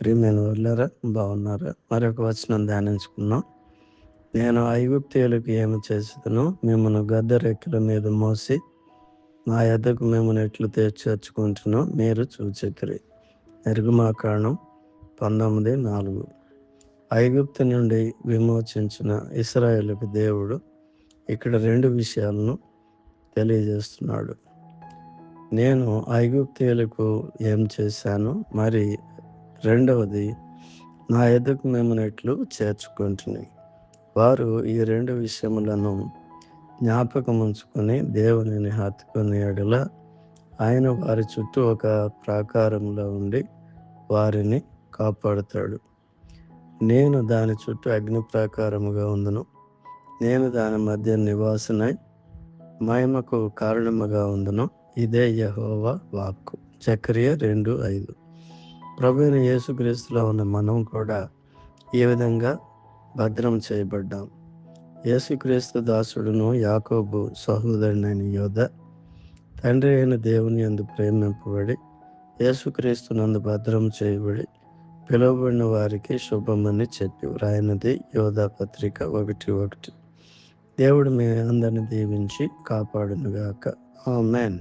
ప్రియమైన వాళ్ళారా, బాగున్నారా? మరొక వచనం ధ్యానించుకుందాం. నేను ఐగుప్తీయులకు ఏమి చేసేదను, మిమ్మల్ని గద్ద రెక్కల మీద మోసి నా యొద్దకు మిమ్మల్ని ఎట్లు చేర్చుకుంటునో మీరు చూచెదరు. నిర్గమాకాండం 19:4. ఐగుప్తు నుండి విమోచించిన ఇశ్రాయేలుకు దేవుడు ఇక్కడ 2 విషయాలను తెలియజేస్తున్నాడు. నేను ఐగుప్తీయులకు ఏం చేశాను, మరి రెండవది నా యొద్దకు మిమ్మల్ని ఎట్లు చేర్చుకుంటున్నాయి. వారు ఈ 2 విషయములను జ్ఞాపకం ఉంచుకొని దేవునిని హత్తుకునే యెడల ఆయన వారి చుట్టూ ఒక ప్రాకారంలో ఉండి వారిని కాపాడుతాడు. నేను దాని చుట్టూ అగ్ని ప్రాకారముగా ఉందును, నేను దాని మధ్య నివాసనై మహిమకు కారణముగా ఉందును. ఇదే యెహోవా వాక్కు. జకర్యా 2:5. ప్రభువైన యేసుక్రీస్తులో ఉన్న మనం కూడా ఈ విధంగా భద్రం చేయబడ్డాం. యేసుక్రీస్తు దాసుడును యాకోబు సహోదరుడైన యోధ తండ్రి అయిన దేవుని యందు ప్రేమింపబడి యేసుక్రీస్తునందు భద్రం చేయబడి పిలువబడిన వారికి శుభమని చెప్పి వ్రాయినది యోధా పత్రిక 1:1. దేవుడు మీ అందరిని దీవించి కాపాడునుగాక. ఆమేన్.